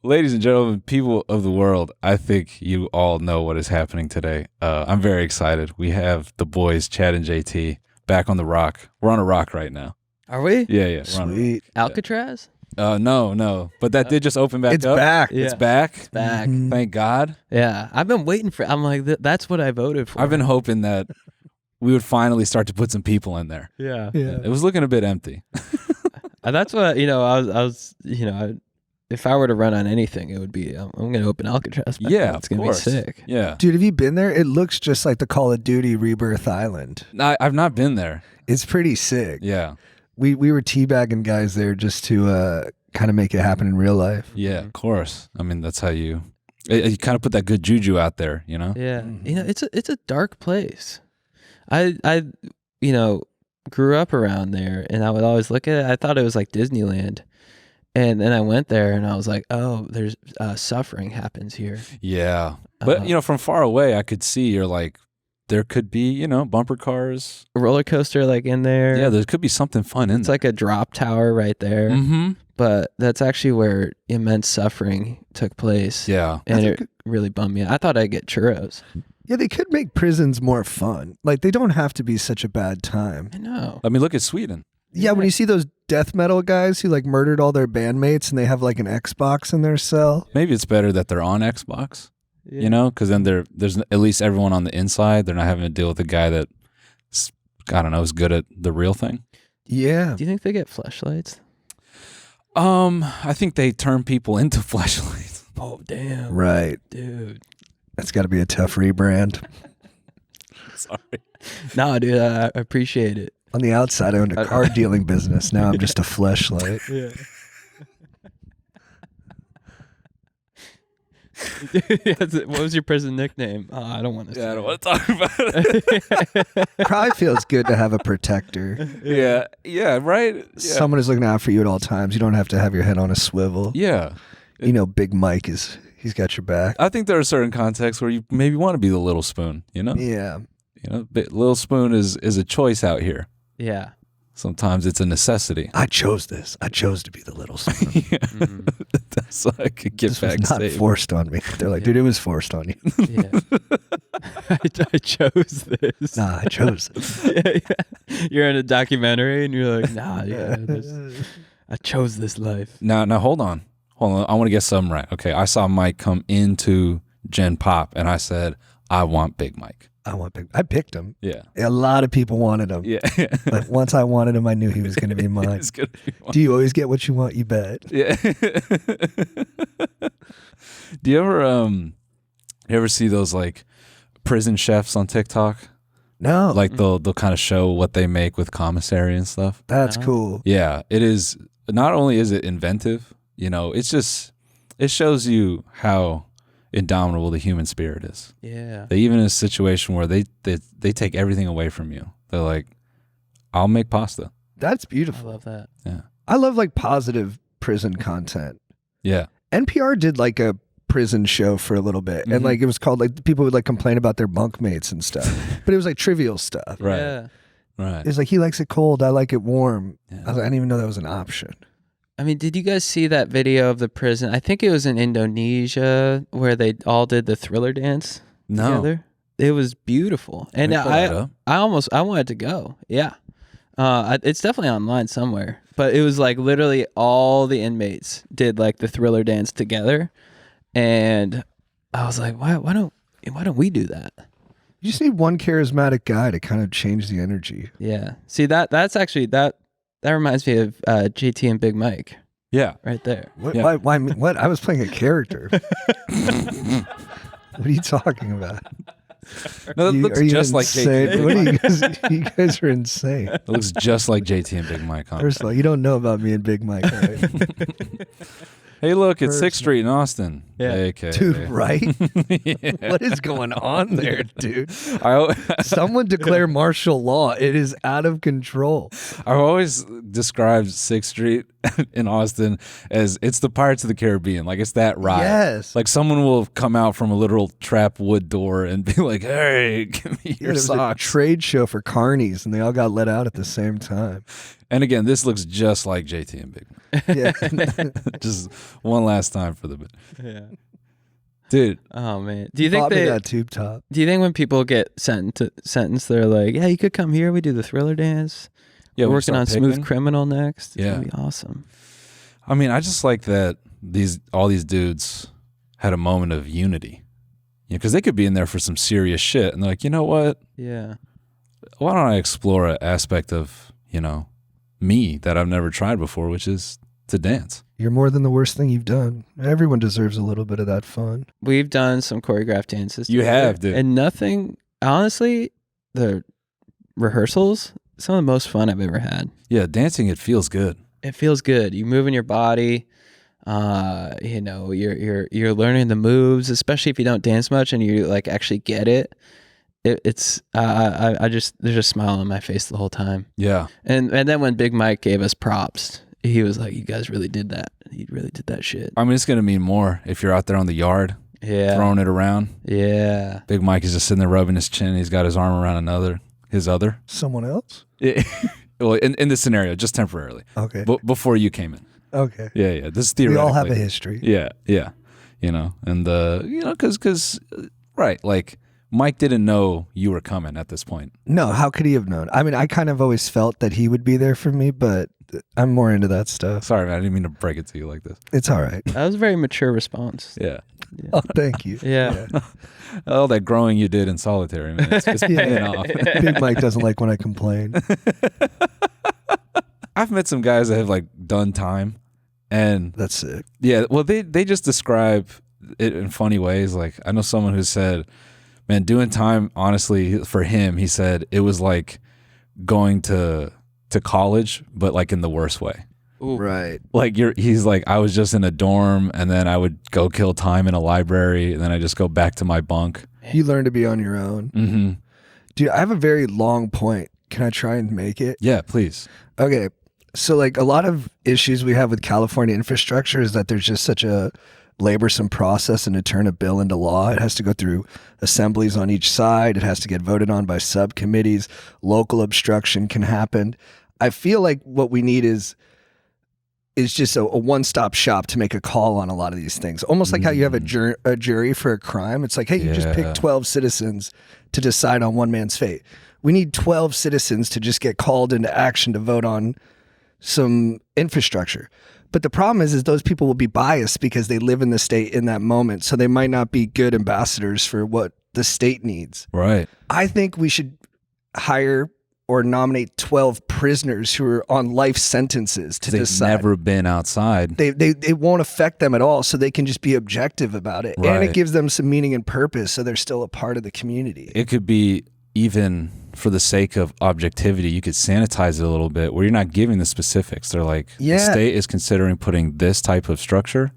Ladies and gentlemen, people of the world, I think you all know what is happening today. I'm very excited. We have the boys, Chad and JT, back on the rock. We're on a rock right now. Are we? Yeah. Sweet. Alcatraz? No. But that did just open back It's up. back. Yeah. It's back. It's back. Mhm. Thank God. Yeah. I've been waiting for I'm like, that's what I voted for. I've been hoping that we would finally start to put some people in there. Yeah. It was looking a bit empty. That's what, I was if I were to run on anything, it would be, I'm going to open Alcatraz. back Yeah, up. It's of going to be course. sick. Yeah. Dude, have you been there? It looks just like the Call of Duty Rebirth Island. I've not been there. It's pretty sick. Yeah. We were teabagging guys there just to kind of make it happen in real life. Yeah, of course. I mean, that's how you kind of put that good juju out there, you know? Yeah. It's a dark place. I grew up around there and I would always look at it. I thought it was like Disneyland. And then I went there and I was like, oh, there's suffering happens here. Yeah. But, from far away, I could see you're like, there could be, bumper cars. A roller coaster like in there. Yeah, there could be something fun in It's there. like a drop tower right there. Mm-hmm. But that's actually where immense suffering took place. Yeah. And it really bummed me out. I thought I'd get churros. Yeah, they could make prisons more fun. Like, they don't have to be such a bad time. I know. I mean, look at Sweden. Yeah, when you see those death metal guys who like murdered all their bandmates and they have like an Xbox in their cell. Maybe it's better that they're on Xbox, Yeah. because then there's at least everyone on the inside. They're not having to deal with a guy that, I don't know, is good at the real thing. Yeah. Do you think they get fleshlights? I think they turn people into flashlights. Oh, damn. Right. Dude. That's got to be a tough rebrand. Sorry. No, dude, I appreciate it. On the outside, I owned a car dealing business. Now I'm just a fleshlight. Yeah. What was your prison nickname? Oh, I don't want to say. Yeah, I don't want to talk about it. Probably feels good to have a protector. Yeah, right? Yeah. Someone is looking out for you at all times. You don't have to have your head on a swivel. Yeah. Big Mike he's got your back. I think there are certain contexts where you maybe want to be the little spoon, Yeah. Little spoon is a choice out here. Yeah. Sometimes it's a necessity. I chose this. I chose to be the little spoon. So I could get This was back not safe. forced on me. They're like, dude, it was forced on you. Yeah. I chose this. Nah, I chose it. Yeah. You're in a documentary and you're like, I chose this life. Now hold on. I want to get something right. Okay, I saw Mike come into Gen Pop and I said, I want Big Mike. I picked him. Yeah. A lot of people wanted him. Yeah. But once I wanted him, I knew he was going to be mine. It's gonna be mine. Do you always get what you want? You bet. Yeah. Do you ever see those like prison chefs on TikTok? No. Like they'll kind of show what they make with commissary and stuff. That's cool. Yeah, it is. Not only is it inventive, it shows you how indomitable the human spirit is. Yeah. They even in a situation where they take everything away from you. They're like, I'll make pasta. That's I beautiful. love that. Yeah. I love like positive prison content. Yeah. NPR did like a prison show for a little bit, and like it was called like people would like complain about their bunkmates and stuff, but it was like trivial stuff. Right. Yeah. Right. It was like he likes it cold, I like it warm. Yeah. I was like, I didn't even know that was an option. I mean, did you guys see that video of the prison? I think it was in Indonesia where they all did the Thriller dance together. It was beautiful. And Let me pull that up. I wanted to go. Yeah. It's definitely online somewhere. But it was like literally all the inmates did like the Thriller dance together. And I was like, why don't we do that? You just need one charismatic guy to kind of change the energy. Yeah. See, that's actually that reminds me of JT and Big Mike Yeah. right there. What? Yeah. Why? What? I was playing a character. What are you talking about? No, that looks just like insane? JT. What are you guys? You guys are insane. It looks just like JT and Big Mike. Huh? First of all, you don't know about me and Big Mike, all right? Hey, look, it's 6th Street in Austin. Yeah. Okay. Dude, right? Yeah. What is going on there, dude? I Someone declare martial law. It is out of control. I've always described 6th Street in Austin as it's the Pirates of the Caribbean. Like, it's that ride. Yes. Like, someone will come out from a literal trap wood door and be like, hey, give me Yeah, your there was a socks. trade show for carnies, and they all got let out at the same time. And again, this looks just like JT and Big Mike. Yeah. Just one last time for the bit. Yeah. Dude, Oh man. Do you think Bought me that tube top. Do you think when people get sentenced, they're like, "Yeah, you could come here. We do the Thriller dance. yeah, We're we working on start Smooth picking. Criminal next. It's Yeah. gonna be awesome." I mean, I just like that all these dudes had a moment of unity. Because they could be in there for some serious shit, and they're like, you know what? Yeah. Why don't I explore an aspect of, me that I've never tried before, which is to dance. You're more than the worst thing you've done. Everyone deserves a little bit of that fun. We've done some choreographed dances. You together, have, dude. And nothing, honestly, the rehearsals, some of the most fun I've ever had. Yeah, dancing, it feels good. It feels good. You move in your body. You're learning the moves, especially if you don't dance much and you like actually get it. There's a smile on my face the whole time. Yeah. And then when Big Mike gave us props, he was like, "You guys really did that. You really did that shit." I mean, it's going to mean more if you're out there on the yard Yeah. throwing it around. Yeah. Big Mike is just sitting there rubbing his chin. He's got his arm around his other. Someone else? Well, in this scenario, just temporarily. Okay. Before you came in. Okay. Yeah. This is We theoretically. all have a history. Yeah. And, because, right, like, Mike didn't know you were coming at this point. No, how could he have known? I mean, I kind of always felt that he would be there for me, but I'm more into that stuff. Sorry, man. I didn't mean to break it to you like this. It's all right. That was a very mature response. Yeah. Oh, thank you. Yeah. All that growing you did in solitary, man. It's paying off. Big Mike doesn't like when I complain. I've met some guys that have like done time, and That's sick. yeah, well, they just describe it in funny ways. Like I know someone who said, "Man, doing time, honestly, for him, he said it was like going to college, but like in the worst way. Ooh. Right. Like he's like, I was just in a dorm, and then I would go kill time in a library, and then I just go back to my bunk. You learn to be on your own. Mm-hmm. Dude, I have a very long point. Can I try and make it? Yeah, please. Okay. So like a lot of issues we have with California infrastructure is that there's just such a laborsome process, and to turn a bill into law, it has to go through assemblies on each side. It has to get voted on by subcommittees. Local obstruction can happen. I feel like what we need is just a one-stop shop to make a call on a lot of these things. Almost like how you have a jury for a crime. It's like, hey, you just pick 12 citizens to decide on one man's fate. We need 12 citizens to just get called into action to vote on some infrastructure. But the problem is those people will be biased because they live in the state in that moment. So they might not be good ambassadors for what the state needs. Right. I think we should hire or nominate 12 prisoners who are on life sentences to They've decide. never been outside. They won't affect them at all, so they can just be objective about it. And Right. it gives them some meaning and purpose, so they're still a part of the community. It could be, even for the sake of objectivity, you could sanitize it a little bit where you're not giving the specifics. They're like, Yeah. the state is considering putting this type of structure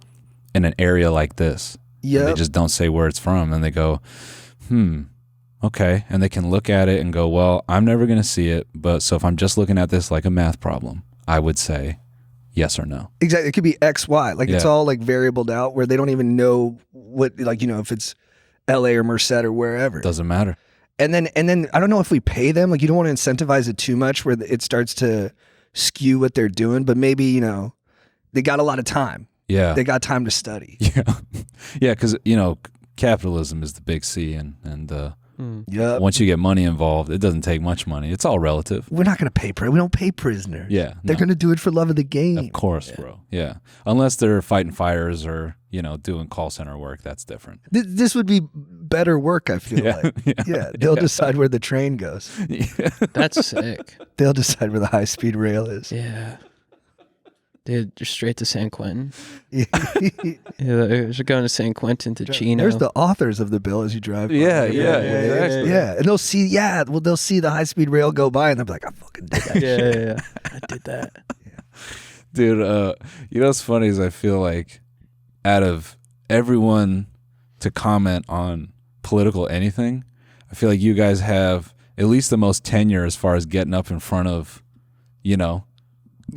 in an area like this. Yeah. They just don't say where it's from. And they go, okay. And they can look at it and go, well, I'm never going to see it. But so if I'm just looking at this like a math problem, I would say yes or no. Exactly. It could be X, Y. Like it's Yeah. all like variabled out where they don't even know what, like, if it's LA or Merced or wherever. Doesn't matter. And then I don't know if we pay them. Like you don't want to incentivize it too much where it starts to skew what they're doing. But maybe, they got a lot of time. Yeah. They got time to study. Yeah. Yeah. Because, capitalism is the big C. And Yep. once you get money involved, it doesn't take much money. It's all relative. We're not going to pay. We don't pay prisoners. Yeah. They're no. going to do it for love of the game. Of course, bro. Yeah. Unless they're fighting fires or, doing call center work, that's different. This would be better work, I feel Yeah. like. Yeah. They'll decide where the train goes. That's sick. They'll decide where the high-speed rail is. Yeah. Dude, just straight to San Quentin. Yeah. Yeah, they're going to San Quentin to Chino. There's the authors of the bill as you drive by. Yeah, exactly. Yeah, and they'll see, they'll see the high-speed rail go by, and they'll be like, I fucking did that shit. yeah. I did that. Dude, what's funny is I feel like out of everyone to comment on political anything, I feel like you guys have at least the most tenure as far as getting up in front of,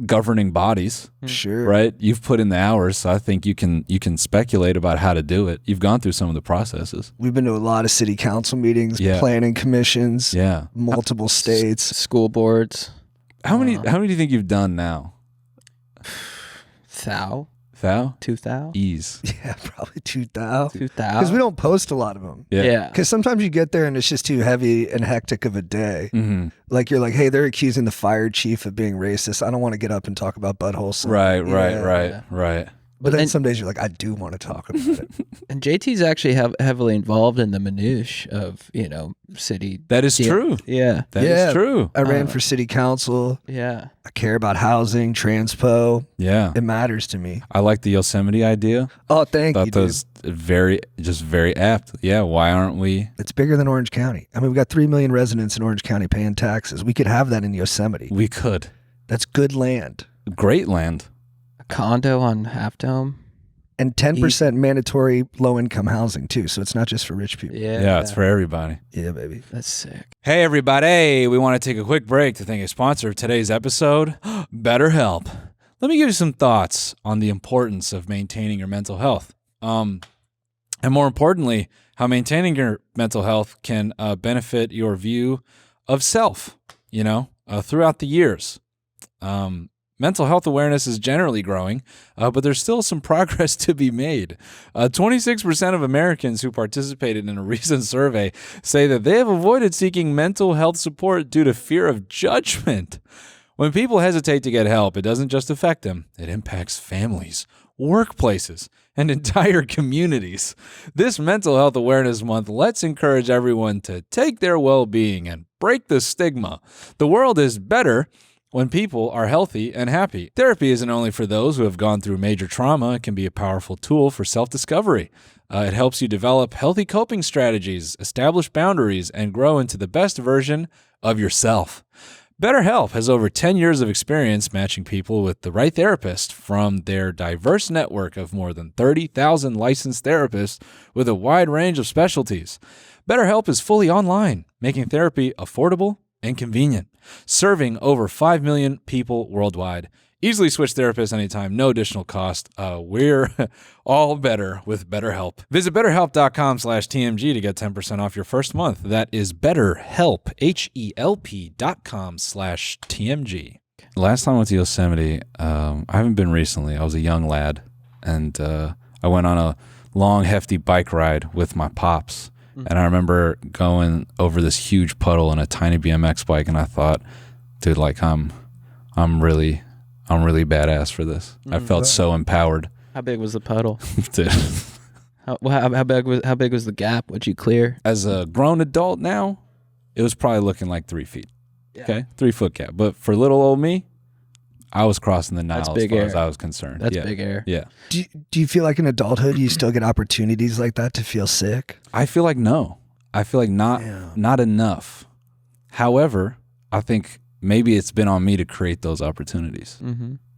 governing bodies, Sure. right? You've put in the hours, so I think you can speculate about how to do it. You've gone through some of the processes. We've been to a lot of city council meetings, Yeah. planning commissions, Yeah. multiple states. School boards. How many do you think you've done now? Thou? 2,000? Ease. Yeah, probably 2,000. 2,000? Because we don't post a lot of them. Yeah. Because sometimes you get there and it's just too heavy and hectic of a day. Mm-hmm. Like you're like, hey, they're accusing the fire chief of being racist. I don't want to get up and talk about buttholes. Right. But then And- some days you're like, I do want to talk about it. And JT's actually heavily involved in the minutiae of, city. That is true. Yeah. That is true. I ran for city council. Yeah. I care about housing, transpo. Yeah. It matters to me. I like the Yosemite idea. Oh, thank you, Thought dude. that was very apt. Yeah. Why aren't we? It's bigger than Orange County. I mean, we got 3 million residents in Orange County paying taxes. We could have that in Yosemite. We could. That's good land. Great land. A condo on Half Dome. And 10% mandatory low-income housing, too. So it's not just for rich people. Yeah. It's for everybody. Yeah, baby. That's sick. Hey, everybody. We want to take a quick break to thank a sponsor of today's episode, BetterHelp. Let me give you some thoughts on the importance of maintaining your mental health. And more importantly, how maintaining your mental health can benefit your view of self, throughout the years. Mental health awareness is generally growing, but there's still some progress to be made. 26% of Americans who participated in a recent survey say that they have avoided seeking mental health support due to fear of judgment. When people hesitate to get help, it doesn't just affect them. It impacts families, workplaces, and entire communities. This Mental Health Awareness Month, let's encourage everyone to take their well-being and break the stigma. The world is better when people are healthy and happy. Therapy isn't only for those who have gone through major trauma. It can be a powerful tool for self-discovery. It helps you develop healthy coping strategies, establish boundaries, and grow into the best version of yourself. BetterHelp has over 10 years of experience matching people with the right therapist from their diverse network of more than 30,000 licensed therapists with a wide range of specialties. BetterHelp is fully online, making therapy affordable and convenient, serving over 5 million people worldwide. Easily switch therapists anytime, no additional cost. We're all better with BetterHelp. Visit betterhelp.com/TMG to get 10% off your first month. That is BetterHelp, HELP.com/TMG. Last time I went to Yosemite, I haven't been recently. I was a young lad, and I went on a long, hefty bike ride with my pops. And I remember going over this huge puddle on a tiny BMX bike, and I thought, dude, like I'm really badass for this. I felt so empowered. How big was the puddle? Dude. How big was the gap? What'd you clear? As a grown adult now, it was probably looking like 3 feet. Yeah. Okay, 3 foot gap. But for little old me, I was crossing the Nile That's as big far air. as I was concerned. That's yeah. big air. Yeah. Do you feel like in adulthood you still get opportunities like that to feel sick? I feel like no. I feel like not enough. However, I think maybe it's been on me to create those opportunities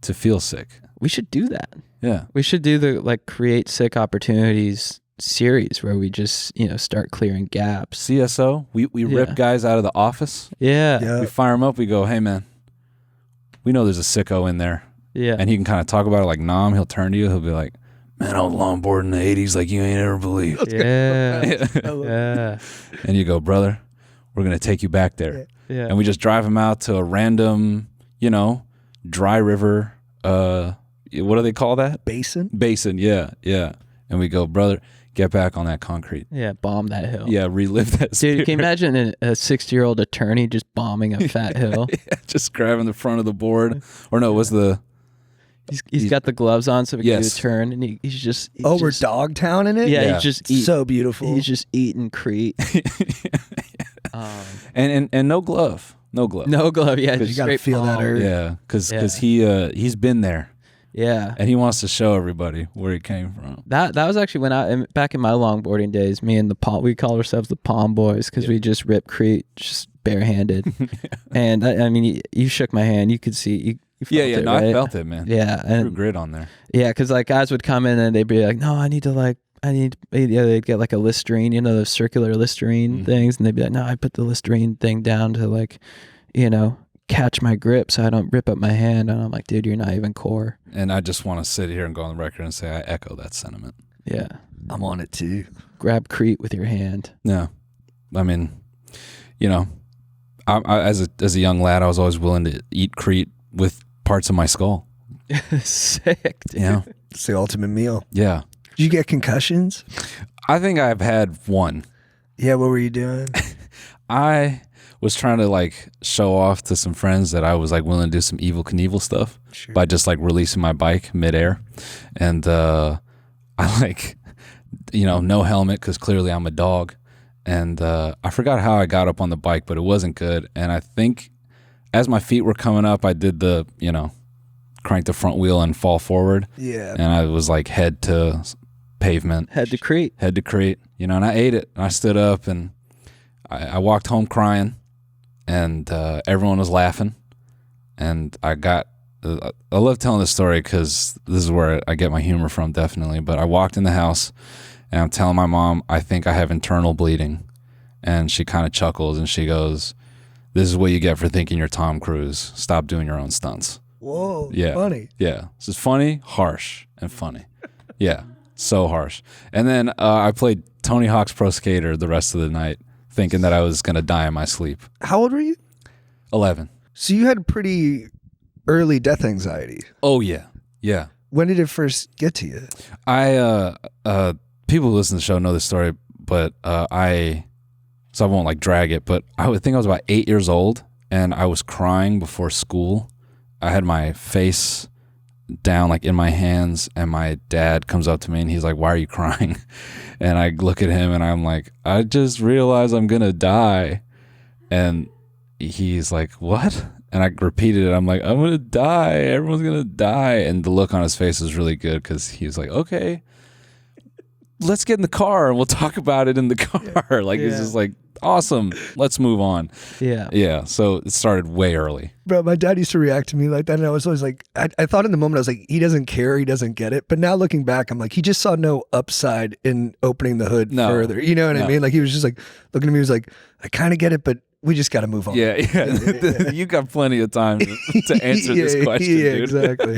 to feel sick. We should do that. Yeah. We should do the create sick opportunities series where we just start clearing gaps. CSO, we rip guys out of the office. Yeah. We fire them up. We go, hey, man, we know there's a sicko in there. Yeah. And he can kind of talk about it like Nam. He'll turn to you. He'll be like, man, I was longboarding in the 80s like you ain't ever believed. Yeah. Yeah. And you go, brother, we're going to take you back there. Yeah. And we just drive him out to a random, dry river. What do they call that? Basin? Basin, yeah. And we go, brother, get back on that concrete. Yeah, bomb that hill. Yeah, relive that. Dude, can you imagine a 60-year-old attorney just bombing a fat hill? Yeah, just grabbing the front of the board. Or no, it was the... He's got the gloves on so he can do a Yes. turn, and he's just... We're Dogtown in it? Yeah, he's just eating. So beautiful. He's just eating Crete. And no glove. No glove. No glove, yeah. You just gotta straight feel that palm. earth. Yeah, because Yeah. he's been there. Yeah. And he wants to show everybody where he came from. That was actually when back in my longboarding days, me and we called ourselves the Palm Boys because we just ripped Crete just barehanded. And I mean, you shook my hand. You could see. You felt it, No, right? I felt it, man. Yeah, Threw and grit on there. yeah, because like guys would come in and they'd be like, "No, they'd get like a Listerine, those circular Listerine things, and they'd be like, "No, I put the Listerine thing down to like, catch my grip so I don't rip up my hand." And I'm like, "Dude, you're not even core." And I just want to sit here and go on the record and say I echo that sentiment. Yeah, I'm on it too. grab Crete with your hand. Yeah. I mean, as a young lad, I was always willing to eat crete with parts of my skull. Sick, dude. Yeah, It's the ultimate meal. yeah. Did you get concussions? I think I've had one. Yeah, what were you doing? I was trying to like show off to some friends that I was like willing to do some Evel Knievel stuff by just like releasing my bike midair, and I like, no helmet because clearly I'm a dog, and I forgot how I got up on the bike, but it wasn't good, and I think as my feet were coming up, I did the crank the front wheel and fall forward, Yeah. and I was like head to pavement, Head to crete. and I ate it, and I stood up and I walked home crying, and everyone was laughing, and I love telling this story because this is where I get my humor from, definitely. But I walked in the house, and I'm telling my mom, I think I have internal bleeding, and she kind of chuckles, and she goes, "This is what you get for thinking you're Tom Cruise. Stop doing your own stunts." Whoa. Yeah. Funny. Yeah. This is funny, harsh, and funny. Yeah. So harsh. And then I played Tony Hawk's Pro Skater the rest of the night, thinking that I was going to die in my sleep. How old were you? 11. So you had pretty early death anxiety. Oh, yeah. Yeah. When did it first get to you? People who listen to the show know this story, but so I won't like drag it, but I would think I was about 8 years old, and I was crying before school. I had my face down like in my hands, and my dad comes up to me and he's like, "Why are you crying?" And I look at him and I'm like, "I just realized I'm gonna die." And he's like, "What?" And I repeated it. I'm like, "I'm gonna die. Everyone's gonna die." And the look on his face was really good because he was like, "Okay, let's get in the car and we'll talk about it in the car." Like he's just like, "Awesome, let's move on." Yeah. So it started way early. Bro, my dad used to react to me like that, and I was always like, I thought in the moment, I was like, he doesn't care, he doesn't get it. But now looking back, I'm like, he just saw no upside in opening the hood further. You know what I mean? Like he was just like, looking at me, he was like, I kind of get it, but we just got to move on. Yeah. You got plenty of time to answer this question, yeah, dude. Exactly.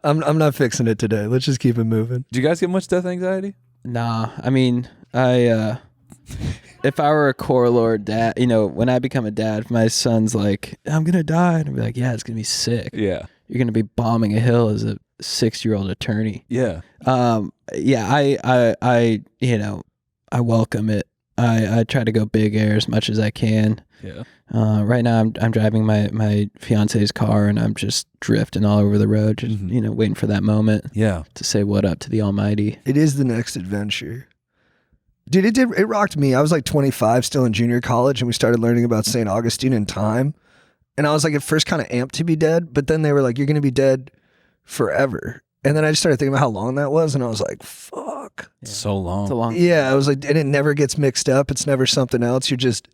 I'm not fixing it today. Let's just keep it moving. Do you guys get much death anxiety? Nah, I mean, if I were a core lord dad, when I become a dad, if my son's like, "I'm gonna die," and I'd be like, "Yeah, it's gonna be sick. Yeah. You're gonna be bombing a hill as a 6-year-old attorney." Yeah. Yeah, I welcome it. I try to go big air as much as I can. Yeah. Right now I'm driving my fiance's car, and I'm just drifting all over the road, just waiting for that moment. Yeah. To say what up to the Almighty. It is the next adventure. Dude, it rocked me. I was like 25, still in junior college, and we started learning about St. Augustine and time. And I was like at first kind of amped to be dead, but then they were like, "You're going to be dead forever." And then I just started thinking about how long that was, and I was like, fuck. Yeah. So long. It's a long. Yeah, I was like, and it never gets mixed up. It's never something else. You're just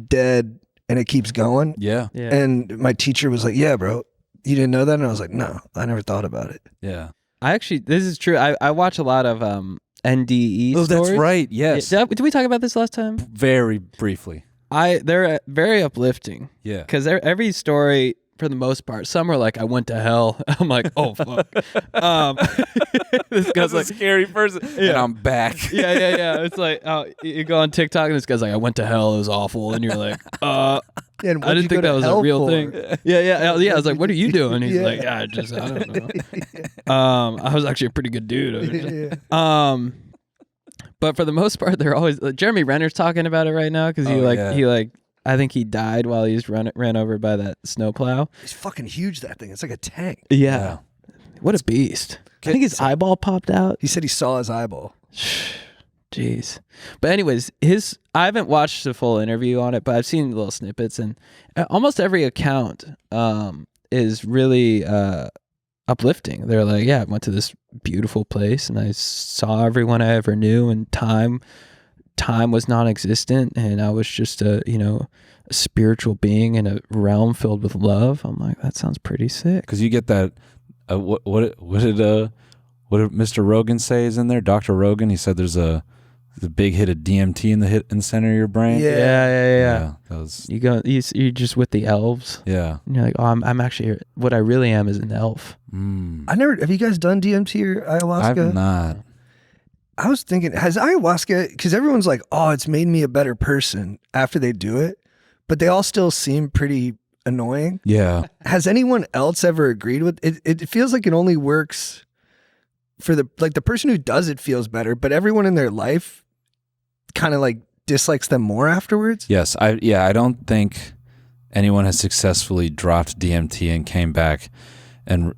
dead, and it keeps going. Yeah. And my teacher was like, "Yeah, bro, you didn't know that?" And I was like, "No, I never thought about it." Yeah. This is true. I watch a lot of NDE stories. That's right. Yes. Did we talk about this last time? Very briefly. They're very uplifting. Yeah. Because every story, for the most part, some are like, "I went to hell." I'm like, "Oh fuck." This guy's like, a scary person, and I'm back. yeah. It's like, you go on TikTok and this guy's like, "I went to hell. It was awful," and you're like, And I didn't think that was a real thing. Yeah. I was like, "What are you doing?" He's Yeah. like, I don't know. I was actually a pretty good dude. But for the most part, they're always Jeremy Renner's talking about it right now because I think he died while he was ran over by that snowplow. He's fucking huge, that thing. It's like a tank. Yeah. What a beast. I think his eyeball popped out. He said he saw his eyeball. Jeez. But anyways, I haven't watched the full interview on it, but I've seen little snippets, and almost every account is really uplifting. They're like, "Yeah, I went to this beautiful place and I saw everyone I ever knew, and time was non-existent, and I was just a spiritual being in a realm filled with love." I'm like, that sounds pretty sick. Because you get that. What did Mr. Rogan say is in there? Dr. Rogan. He said there's a big hit of DMT in the center of your brain. Yeah. That was, You're just with the elves. yeah. And you're like, "Oh, I'm actually, what I really am is an elf." Have you guys done DMT or ayahuasca? I've not. I was thinking, has ayahuasca, because everyone's like, "Oh, it's made me a better person" after they do it. but they all still seem pretty annoying. Yeah. Has anyone else ever agreed with it? It feels like it only works for the person who does it feels better, but everyone in their life kind of like dislikes them more afterwards. Yes. I don't think anyone has successfully dropped DMT and came back and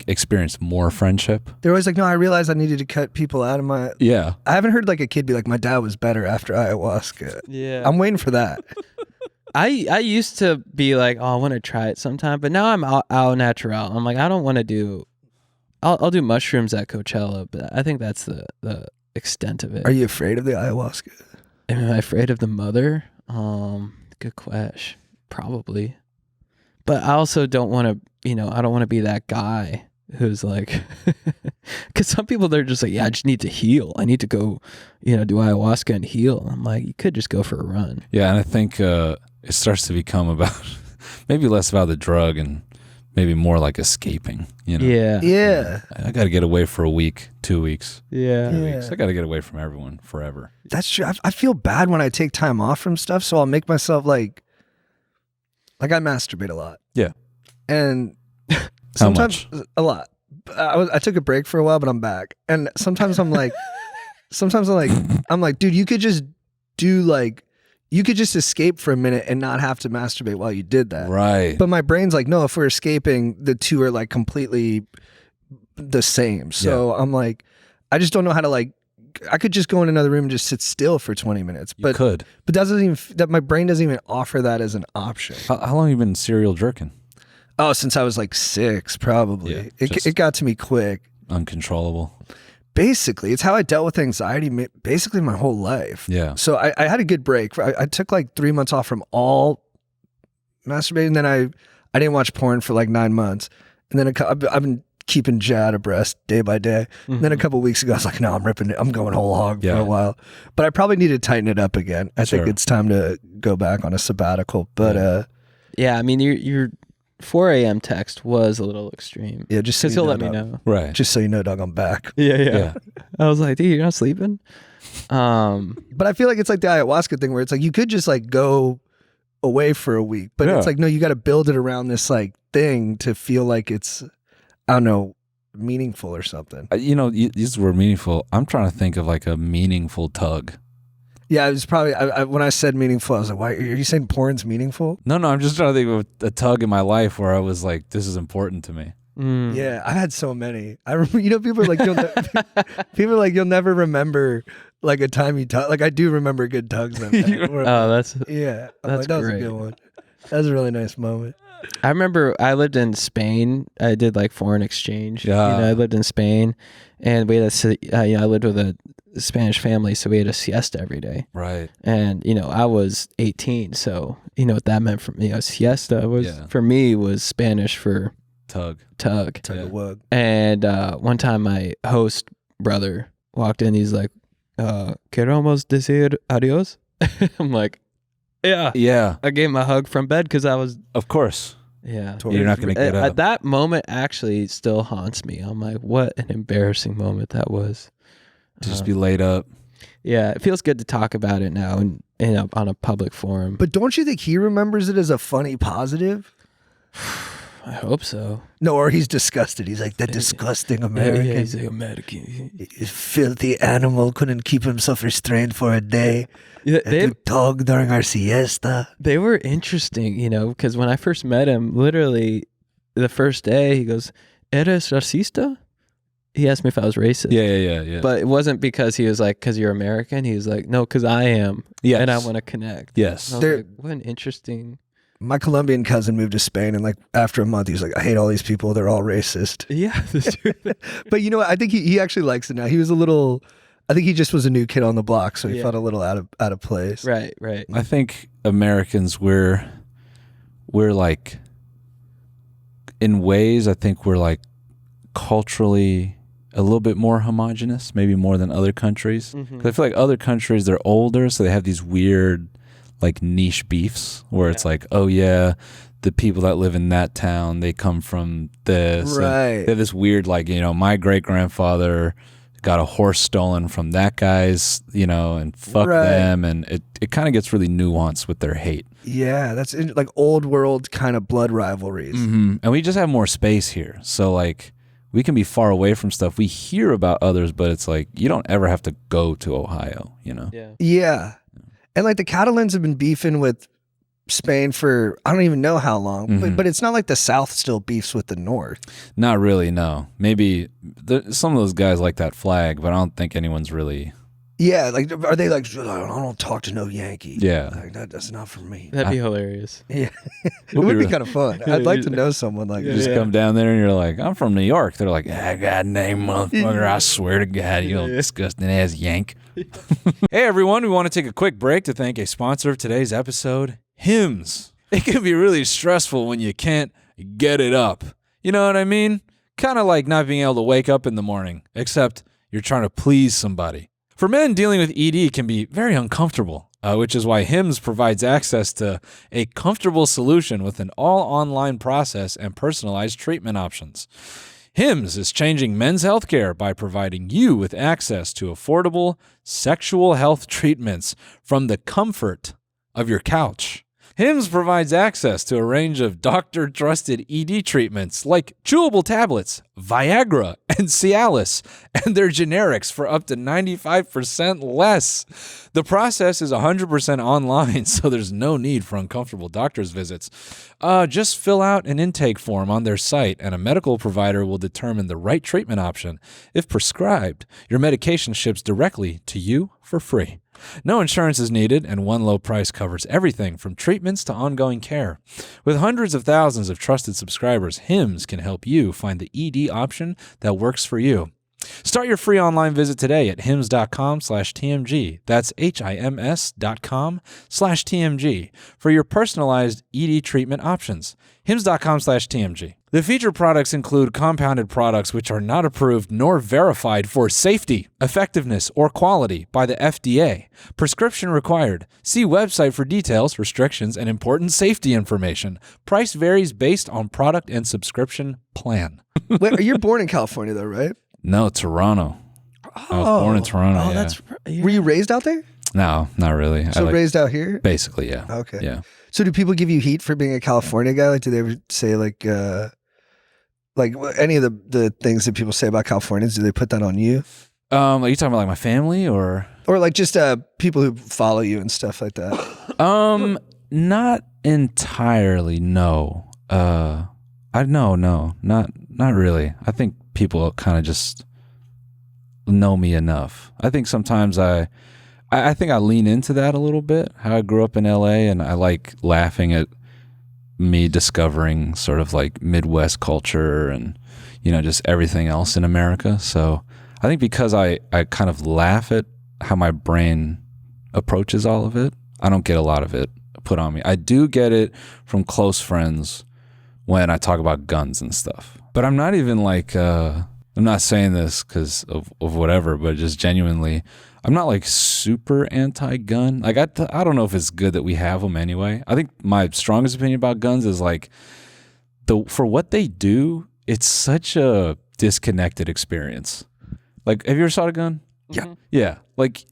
experienced more friendship. They're always like, no, I realized I needed to cut people out of my. Yeah. I haven't heard like a kid be like, my dad was better after ayahuasca. Yeah. I'm waiting for that. I used to be like, oh, I want to try it sometime, but now I'm au natural. I'm like, I don't want to do. I'll do mushrooms at Coachella, but I think that's the extent of it. Are you afraid of the ayahuasca? Am I afraid of the mother? Good question. Probably. But I also don't want to, I don't want to be that guy who's like, because some people, they're just like, yeah, I just need to heal. I need to go, do ayahuasca and heal. I'm like, you could just go for a run. Yeah. And I think it starts to become about maybe less about the drug and maybe more like escaping, Yeah. Yeah. I got to get away for a week, 2 weeks, Yeah. 3 weeks. I got to get away from everyone forever. That's true. I feel bad when I take time off from stuff, so I'll make myself like I masturbate a lot. Yeah. And How sometimes much? a lot. I took a break for a while, but I'm back. And sometimes I'm like, dude, you could just escape for a minute and not have to masturbate while you did that. Right. But my brain's like, no, if we're escaping, the two are like completely the same. So I'm like, I just don't know how to I could just go in another room and just sit still for 20 minutes. You could. But that my brain doesn't even offer that as an option. How long have you been serial jerking? Oh, since I was like 6, probably. Yeah, It got to me quick. Uncontrollable. Basically, it's how I dealt with anxiety basically my whole life. Yeah. So I had a good break. I took like 3 months off from all masturbating. Then I didn't watch porn for like 9 months. And then I've been keeping Jad abreast day by day. Mm-hmm. And then a couple of weeks ago, I was like, no, I'm ripping it. I'm going whole hog for a while. But I probably need to tighten it up again. I think it's time to go back on a sabbatical. But yeah, I mean, your 4 a.m. text was a little extreme. yeah, just so because he'll let me know. Right. Just so you know, dog, I'm back. Yeah. I was like, dude, you're not sleeping? But I feel like it's like the ayahuasca thing where it's like you could just like go away for a week, but it's like, no, you got to build it around this like thing to feel like it's, I don't know, meaningful or something. You use the word meaningful. I'm trying to think of like a meaningful tug. Yeah, it was probably when I said meaningful, I was like, "Why are you saying porn's meaningful?" No, I'm just trying to think of a tug in my life where I was like, this is important to me. Yeah, I had so many. I remember, people are like, you'll never remember like a time you tug. Like I do remember good tugs. Oh, that's that that's was great. a good one. That was a really nice moment. I remember I lived in Spain. I did like foreign exchange. Yeah. I lived in Spain, and we had I lived with a Spanish family, so we had a siesta every day. Right. And I was 18, so what that meant for me. Siesta was for me was Spanish for Tug. Tug of wug. And one time my host brother walked in. He's like, "Queremos decir adios." I'm like, yeah. I gave him a hug from bed because I was. Of course. Yeah. You're not going to get up. That moment actually still haunts me. I'm like, what an embarrassing moment that was. To just be laid up. Yeah, it feels good to talk about it now and on a public forum. But don't you think he remembers it as a funny positive? I hope so. No, or he's disgusted. He's like, that disgusting American. Yeah, he's like American. Filthy animal couldn't keep himself restrained for a day. Yeah, They talk during our siesta. They were interesting, because when I first met him, literally the first day, he goes, "Eres racista?" He asked me if I was racist. Yeah. But it wasn't because he was like, because you're American. He was like, no, because I am. Yes. And I want to connect. Yes. And I was like, what an interesting. My Colombian cousin moved to Spain, and like after a month, he was like, I hate all these people. They're all racist. Yeah. But you know what? I think he actually likes it now. He was I think he just was a new kid on the block, so he felt a little out of place. Right. I think Americans, we're like, in ways, I think we're like culturally a little bit more homogenous, maybe more than other countries. Mm-hmm. 'Cause I feel like other countries, they're older, so they have these weird like niche beefs where it's like, oh yeah, the people that live in that town, they come from this. Right. They have this weird like, my great grandfather got a horse stolen from that guy's, and fuck them. And it kind of gets really nuanced with their hate. Yeah, that's like old world kind of blood rivalries. Mm-hmm. And we just have more space here. So like we can be far away from stuff. We hear about others, but it's like you don't ever have to go to Ohio, Yeah. And like the Catalans have been beefing with Spain for I don't even know how long, but it's not like the South still beefs with the North. Not really, no. Maybe some of those guys like that flag, but I don't think anyone's really... Yeah, like are they like, I don't talk to no Yankee. Yeah. Like, that's not for me. That'd be hilarious. Yeah. It would be kind of fun. I'd like to know someone like You just come down there and you're like, I'm from New York. They're like, goddamn motherfucker, I swear to God, you little disgusting ass Yank. Hey everyone, we want to take a quick break to thank a sponsor of today's episode, Hymns. It can be really stressful when you can't get it up. You know what I mean? Kind of like not being able to wake up in the morning, except you're trying to please somebody. For men, dealing with ED can be very uncomfortable, which is why Hymns provides access to a comfortable solution with an all-online process and personalized treatment options. Hymns is changing men's healthcare by providing you with access to affordable sexual health treatments from the comfort of your couch. Hymns provides access to a range of doctor-trusted ED treatments like chewable tablets, Viagra, and Cialis, and their generics for up to 95% less. The process is 100% online, so there's no need for uncomfortable doctor's visits. Just fill out an intake form on their site, and a medical provider will determine the right treatment option. If prescribed, your medication ships directly to you for free. No insurance is needed, and one low price covers everything from treatments to ongoing care. With hundreds of thousands of trusted subscribers, Hymns can help you find the ED option that works for you. Start your free online visit today at hims.com/TMG. That's HIMS.com/TMG for your personalized ED treatment options. hims.com/TMG. The featured products include compounded products which are not approved nor verified for safety, effectiveness, or quality by the FDA. Prescription required. See website for details, restrictions, and important safety information. Price varies based on product and subscription plan. Wait, you're born in California though, right? No, Toronto. I was born in Toronto. Were you raised out there? No, not really. So raised out here? Basically, yeah. Okay. Yeah. So do people give you heat for being a California guy? Like, do they ever say like any of the things that people say about Californians? Do they put that on you? Are you talking about like my family or like just people who follow you and stuff like that? Not entirely. No. Not really. I think people kind of just know me enough. I think sometimes I think I lean into that a little bit, how I grew up in LA, and I like laughing at me discovering sort of like Midwest culture and, just everything else in America. So I think because I kind of laugh at how my brain approaches all of it, I don't get a lot of it put on me. I do get it from close friends when I talk about guns and stuff. But I'm not even like, I'm not saying this because of whatever, but just genuinely, I'm not like super anti-gun. Like I don't know if it's good that we have them anyway. I think my strongest opinion about guns is like, for what they do, it's such a disconnected experience. Like, have you ever shot a gun? Yeah. Yeah. Like,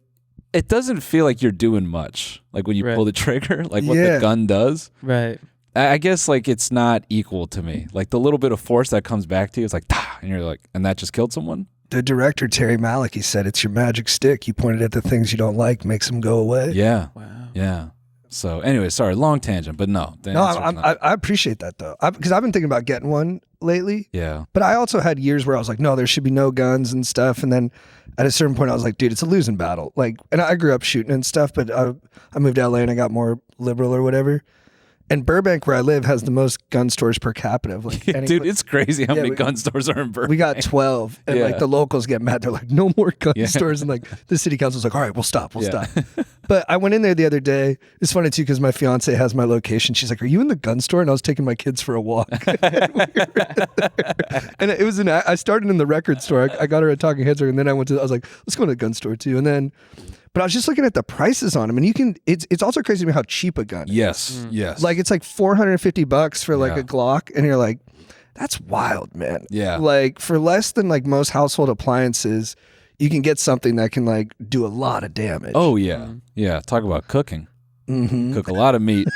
it doesn't feel like you're doing much. Like when you pull the trigger, like what the gun does. Right. I guess like it's not equal to me. Like the little bit of force that comes back to you, it's like, and you're like, and that just killed someone? The director, Terry Malick, he said, it's your magic stick. You point it at the things you don't like, makes them go away. Yeah. Wow. Yeah. So anyway, sorry, long tangent, but no. I appreciate that though. Because I've been thinking about getting one lately. Yeah. But I also had years where I was like, no, there should be no guns and stuff. And then at a certain point I was like, dude, it's a losing battle. Like, and I grew up shooting and stuff, but I moved to LA and I got more liberal or whatever. And Burbank, where I live, has the most gun stores per capita. Like dude, it's crazy how many gun stores are in Burbank. We got 12. And like the locals get mad. They're like, no more gun stores. And like the city council's like, all right, we'll stop. But I went in there the other day. It's funny too, because my fiance has my location. She's like, are you in the gun store? And I was taking my kids for a walk. And it was I started in the record store. I got her a Talking Heads, and then I was like, let's go to the gun store too. And then, but I was just looking at the prices on them, and it's also crazy to me how cheap a gun is. Yes. Yes. Like it's like $450 for like a Glock, and you're like, that's wild, man. Yeah. Like for less than like most household appliances, you can get something that can like do a lot of damage. Oh yeah, yeah. Talk about cooking. Mm-hmm. Cook a lot of meat.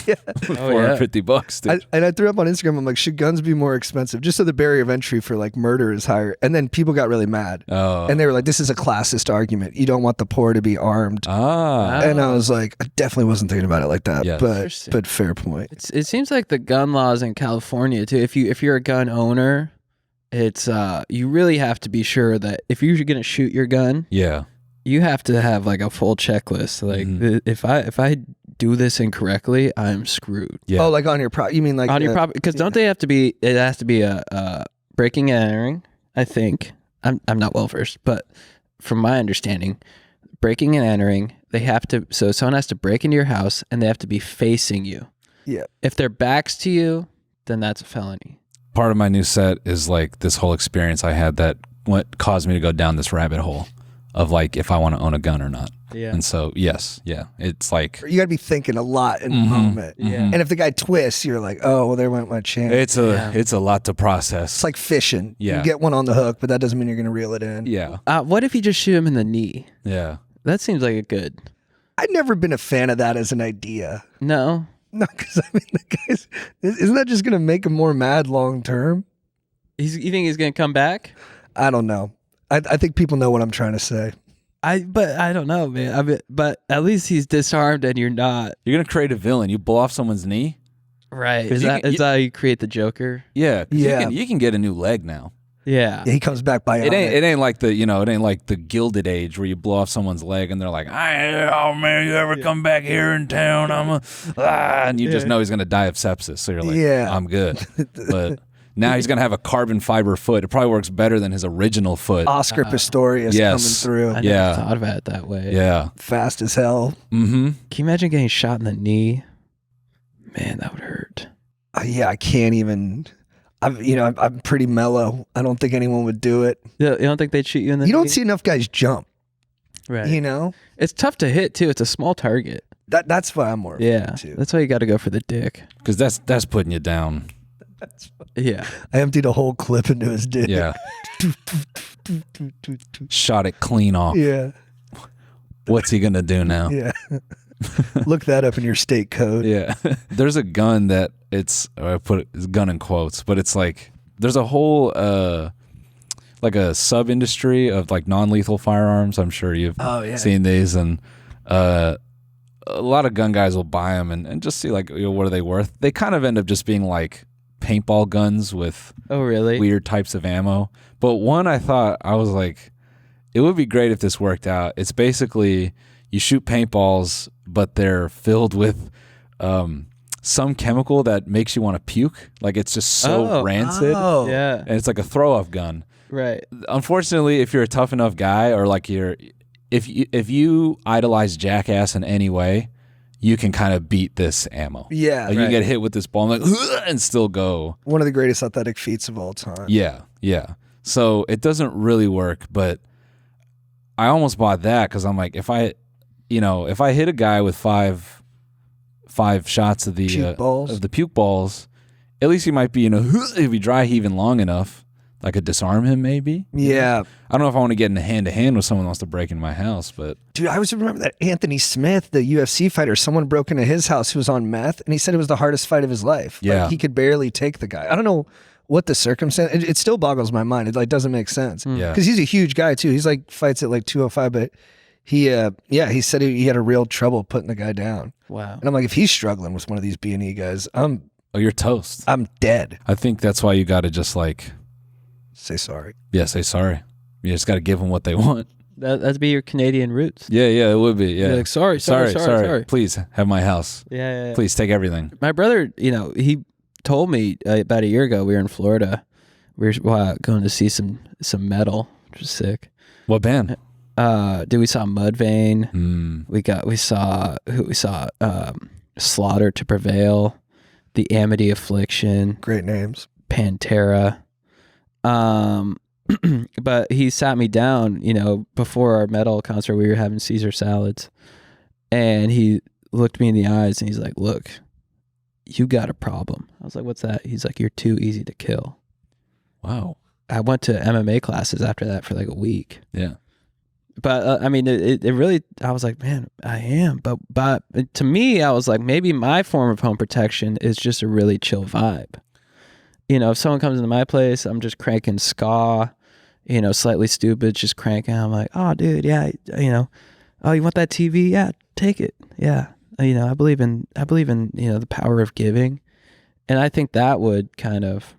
Yeah. For $450, dude. And I threw up on Instagram. I'm like, should guns be more expensive? Just so the barrier of entry for like murder is higher. And then people got really mad. Oh. And they were like, this is a classist argument. You don't want the poor to be armed. Ah. And I was like, I definitely wasn't thinking about it like that. Yes. But fair point. It seems like the gun laws in California too. If you're a gun owner, it's you really have to be sure that if you're going to shoot your gun, Yeah. you have to have like a full checklist. Like if I do this incorrectly, I'm screwed. Yeah. Oh, like on your you mean like On your property, because don't they have to be? It has to be a breaking and entering. I think I'm not well versed, but from my understanding, breaking and entering, they have to. So someone has to break into your house, and they have to be facing you. Yeah. If their backs to you, then that's a felony. Part of my new set is like this whole experience I had that what caused me to go down this rabbit hole of like if I want to own a gun or not. Yeah. And so yes, yeah, it's like you got to be thinking a lot in the moment. Yeah. And if the guy twists, you're like, oh, well, there went my chance. it's a lot to process. It's like fishing. Yeah. You get one on the hook, but that doesn't mean you're going to reel it in. Yeah. What if you just shoot him in the knee? Yeah. That seems like a good. I've never been a fan of that as an idea. No. No, because I mean, the guys, isn't that just going to make him more mad long term? You think he's gonna come back? I don't know. I think people know what I'm trying to say. But I don't know, man. But at least he's disarmed and you're not. You're gonna create a villain. You blow off someone's knee. Right. 'Cause Is you that can- is that how you create the Joker? Yeah. 'Cause Yeah. You can get a new leg now. Yeah. Yeah, he comes back by It ain't like the it ain't like the Gilded Age where you blow off someone's leg and they're like, oh man, you ever come back here in town? And you just know he's gonna die of sepsis. So you're like, Yeah. I'm good. But now he's gonna have a carbon fiber foot. It probably works better than his original foot. Oscar Pistorius Yes. coming through. I Yeah. never thought of it that way. Yeah. Fast as hell. Mm-hmm. Can you imagine getting shot in the knee? Man, that would hurt. Yeah, I can't even. I'm pretty mellow. I don't think anyone would do it. Yeah, you don't think they'd shoot you in the knee? You don't see enough guys jump. Right. You know, It's tough to hit too. It's a small target. that's why I'm more. Yeah. Too. That's why you got to go for the dick. Because that's putting you down. Yeah. I emptied a whole clip into his dick. Yeah. Shot it clean off. Yeah. What's he gonna do now? Yeah. Look that up in your state code. Yeah. There's a gun that I put it's gun in quotes, but it's like there's a whole like a sub industry of like non-lethal firearms. I'm sure you've seen these, and a lot of gun guys will buy them and just see like what are they worth. They kind of end up just being like paintball guns with Oh, really? weird types of ammo. But one I was like, it would be great if this worked out. It's basically you shoot paintballs, but they're filled with some chemical that makes you want to puke. Like it's just so rancid. Oh. Yeah. And it's like a throw-off gun. Right. Unfortunately, if you're a tough enough guy or like if you idolize Jackass in any way, you can kind of beat this ammo. Yeah. Like you can get hit with this ball and, like, and still go. One of the greatest athletic feats of all time. Yeah, yeah. So it doesn't really work, but I almost bought that because I'm like, if I hit a guy with five shots of the puke balls, at least he might be, if he dry heaving long enough, I could disarm him maybe. Yeah. I don't know if I want to get in a hand-to-hand with someone who wants to break into my house, but Dude, I always remember that Anthony Smith, the UFC fighter, someone broke into his house who was on meth, and he said it was the hardest fight of his life. Yeah. Like, he could barely take the guy. I don't know what the circumstance, it still boggles my mind. It like doesn't make sense. Yeah. Because he's a huge guy too. He's like fights at like 205, but he said he had a real trouble putting the guy down. Wow. And I'm like, if he's struggling with one of these B&E guys, I'm you're toast. I'm dead. I think that's why you got to just like, Say sorry. say sorry. You just got to give them what they want. That'd be your Canadian roots. Yeah, it would be. Yeah. You're like, sorry. Please have my house. Yeah. Please take everything. My brother, he told me about a year ago, we were in Florida. We were going to see some metal, which was sick. What band? We saw Mudvayne. We saw Slaughter to Prevail, The Amity Affliction, Great names. Pantera. But he sat me down, before our metal concert, we were having Caesar salads, and he looked me in the eyes and he's like, look, you got a problem. I was like, what's that? He's like, you're too easy to kill. Wow. I went to MMA classes after that for like a week. Yeah. But I mean, it really, I was like, man, I am. But to me, I was like, maybe my form of home protection is just a really chill vibe. You know, if someone comes into my place, I'm just cranking ska, you know, Slightly Stupid, just cranking. I'm like, oh, dude, yeah, you know, oh, you want that TV? Yeah, take it. Yeah, you know, I believe in you know, the power of giving, and I think that would kind of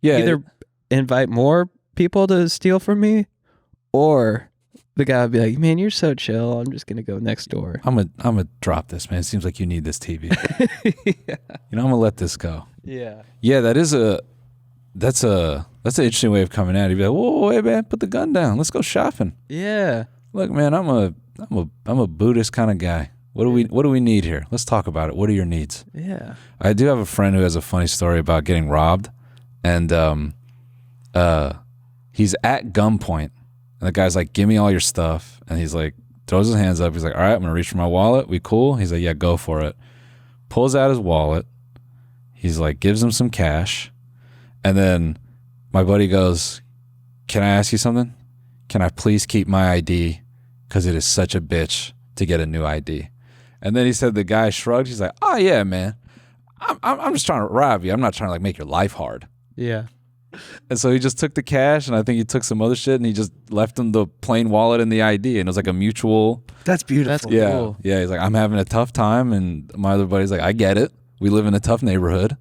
either invite more people to steal from me, or the guy would be like, man, you're so chill, I'm just gonna go next door. I'm gonna drop this, man. It seems like you need this TV. Yeah. You know, I'm gonna let this go. Yeah. Yeah, that's an interesting way of coming at it. You'd be like, whoa, hey man, put the gun down. Let's go shopping. Yeah. Look, man, I'm a Buddhist kind of guy. What do we need here? Let's talk about it. What are your needs? Yeah. I do have a friend who has a funny story about getting robbed, and he's at gunpoint, and the guy's like, "Give me all your stuff," and he's like, throws his hands up. He's like, "All right, I'm gonna reach for my wallet. We cool?" He's like, "Yeah, go for it." Pulls out his wallet. He's like, gives him some cash, and then my buddy goes, "Can I ask you something? Can I please keep my ID? Because it is such a bitch to get a new ID." And then he said the guy shrugged. He's like, "Oh yeah, man. I'm just trying to rob you. I'm not trying to like make your life hard." Yeah. And so he just took the cash, and I think he took some other shit, and he just left him the plain wallet and the ID, and it was like a mutual. That's beautiful. That's Yeah, cool. yeah. He's like, "I'm having a tough time," and my other buddy's like, "I get it. We live in a tough neighborhood.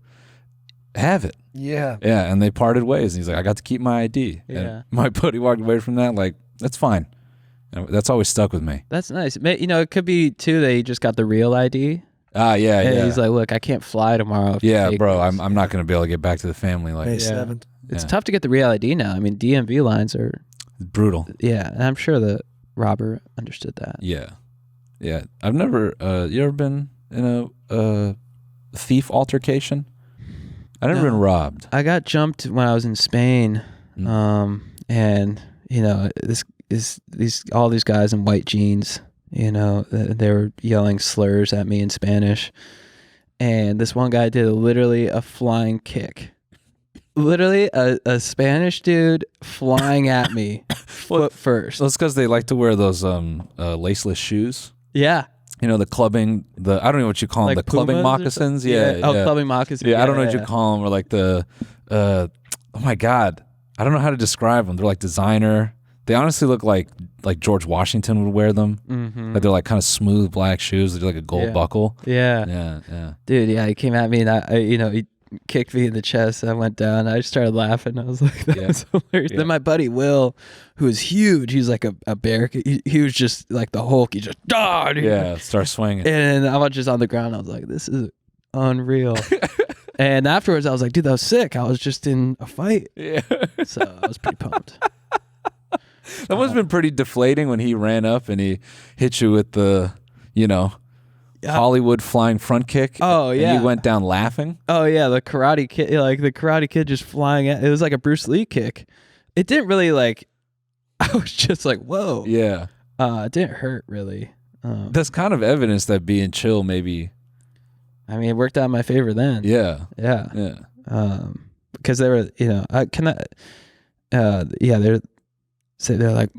Have it." Yeah. Yeah, and they parted ways. And he's like, "I got to keep my ID." Yeah. And my buddy walked away from that like, "That's fine." And that's always stuck with me. That's nice. You know, it could be too that he just got the real ID. Ah, yeah, And yeah. he's like, look, I can't fly tomorrow. if you Yeah, take bro, this. I'm not gonna be able to get back to the family. Like, May it's 7th. It's Yeah. tough to get the real ID now. I mean, DMV lines are, brutal. yeah. And I'm sure the robber understood that. Yeah, yeah. I've never. You ever been in a thief altercation? I've never No. been robbed. I got jumped when I was in Spain. Mm. And, you know, all these guys in white jeans, you know, they were yelling slurs at me in Spanish. And this one guy did literally a flying kick. Literally a Spanish dude flying at me foot first. Well, it's because they like to wear those laceless shoes. Yeah. You know, the clubbing. I don't know what you call them. Like The clubbing Pumas or moccasins. something? Yeah. Oh, yeah. clubbing moccasins. Yeah, I don't know what you call them, or like the, oh my God, I don't know how to describe them. They're like designer. They honestly look like George Washington would wear them. Mm-hmm. Like they're like kind of smooth black shoes. They're like a gold Yeah. buckle. Yeah. Yeah, yeah. Dude, yeah, he came at me and I you know, he kicked me in the chest. I went down. I just started laughing. I was like, that's hilarious. Yeah. Then my buddy Will, who was huge, he's like a bear. He was just like the Hulk. He just, dude. Yeah, start swinging. And I was just on the ground. I was like, this is unreal. And afterwards, I was like, dude, that was sick. I was just in a fight. Yeah. So I was pretty pumped. That must have been pretty deflating when he ran up and he hit you with the, you know, Hollywood flying front kick. Oh, and yeah. you went down laughing. Oh, yeah. The Karate Kid, like the Karate Kid just flying at, it was like a Bruce Lee kick. It didn't really like, I was just like, whoa. Yeah. It didn't hurt really. That's kind of evidence that being chill maybe. I mean, it worked out in my favor then. Yeah. Yeah. Yeah. Because they were, you know, they're like,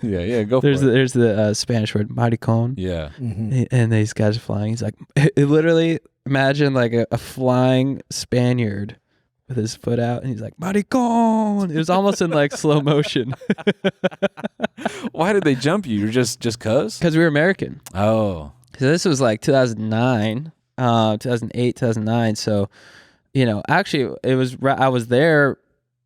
Yeah. Go for it. there's the Spanish word, maricon. Yeah. Mm-hmm. And these guys are flying. He's like, it literally, imagine like a flying Spaniard with his foot out, and he's like, maricon. It was almost in like slow motion. Why did they jump you? You're just cuz? Because we were American. Oh. So this was like 2009, 2008, 2009. So, you know, actually, I was there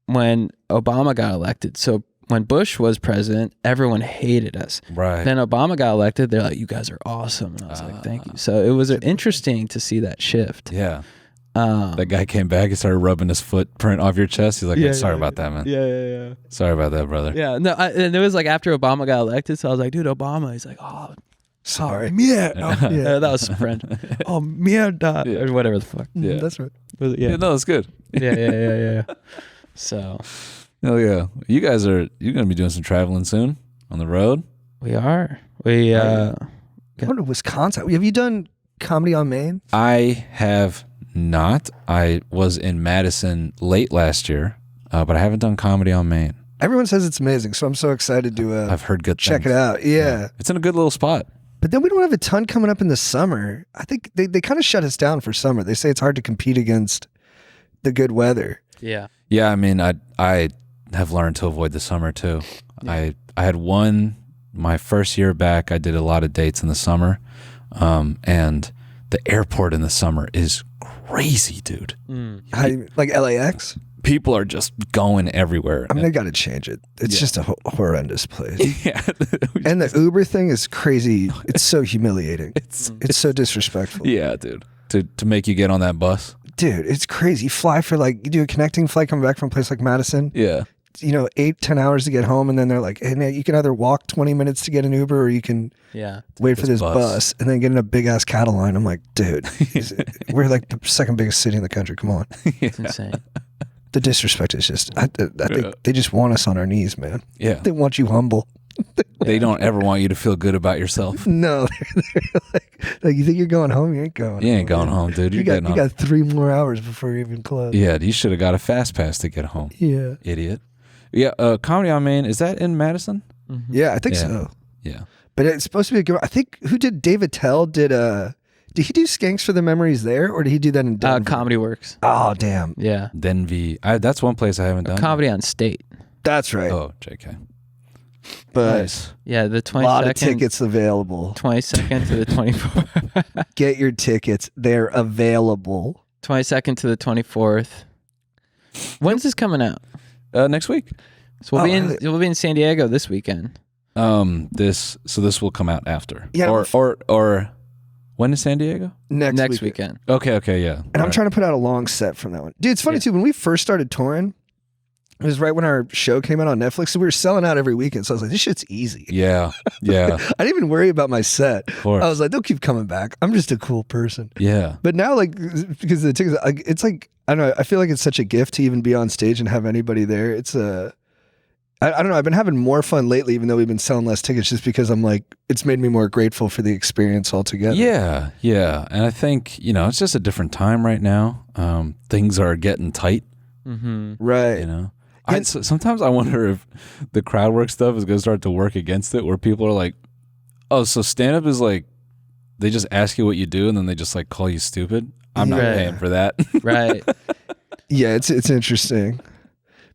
when Obama got elected. So when Bush was president, everyone hated us. Right. Then Obama got elected. They're like, you guys are awesome. And I was like, thank you. So it was interesting to see that shift. Yeah. That guy came back and started rubbing his footprint off your chest. He's like, Yeah, sorry yeah, about that, man. Yeah. Sorry about that, brother. Yeah. No, and it was like after Obama got elected. So I was like, dude, Obama. He's like, oh, Sorry. mierda. Yeah. That was French. Oh, mierda. Yeah. Or whatever the fuck. Yeah. That's right. Yeah, no, it's good. Yeah. So Oh yeah, you're gonna be doing some traveling soon on the road. we are. We I wonder, Wisconsin. Have you done comedy on Maine? I have not. I was in Madison late last year, but I haven't done comedy on Maine. Everyone says it's amazing, so I'm so excited to I've heard good check things. it out. Yeah. It's in a good little spot. But then we don't have a ton coming up in the summer. I think they kind of shut us down for summer. They say it's hard to compete against the good weather. Yeah. Yeah, I mean, I have learned to avoid the summer too. Yeah. I had my first year back, I did a lot of dates in the summer, and the airport in the summer is crazy, dude. Like LAX? People are just going everywhere. I mean, they got to change it. It's just a horrendous place. Yeah. And the Uber thing is crazy. It's so humiliating. It's so disrespectful. Yeah, dude. To make you get on that bus. Dude, it's crazy. You fly for you do a connecting flight coming back from a place like Madison. Yeah. 8-10 hours to get home, and then they're like, hey, man, you can either walk 20 minutes to get an Uber, or you can wait for this bus, and then get in a big ass cattle line. I'm like, dude, we're like the second biggest city in the country. Come on. It's insane. The disrespect is just, I think they just want us on our knees, man. Yeah. They want you humble. They don't ever want you to feel good about yourself. No, they're like, you think you're going home? You ain't going. You ain't going home, dude. You got 3 more hours before you even close. Yeah, you should have got a fast pass to get home. Yeah. Idiot. Yeah, Comedy on Main, is that in Madison? Mm-hmm. Yeah, I think so. Yeah. But it's supposed to be a good. I think who did David Tell did he do Skanks for the Memories there, or did he do that in Denver? Comedy Works. Oh damn. Yeah. That's one place I haven't done. Comedy on State. That's right. Oh, JK. But Nice. Yeah, the 22nd. a lot of tickets available. 22nd to the 24th. Get your tickets. They're available. 22nd to the 24th. When's this coming out? Next week. So we'll be in San Diego this weekend. This will come out after. Yeah. Or when is San Diego? Next weekend. Okay, yeah. And I'm trying to put out a long set from that one. Dude, it's funny too. When we first started touring, it was right when our show came out on Netflix. So we were selling out every weekend. So I was like, this shit's easy. Yeah. I didn't even worry about my set. Of course. I was like, they'll keep coming back. I'm just a cool person. Yeah. But now, because the tickets, it's like, I don't know. I feel like it's such a gift to even be on stage and have anybody there. It's I don't know. I've been having more fun lately, even though we've been selling less tickets, just because I'm like, it's made me more grateful for the experience altogether. Yeah. And I think, it's just a different time right now. Things are getting tight. Mm-hmm. Right. Sometimes I wonder if the crowd work stuff is going to start to work against it, where people are like, oh, so stand-up is like, they just ask you what you do and then they just like call you stupid. I'm not paying for that. Right. Yeah, it's interesting.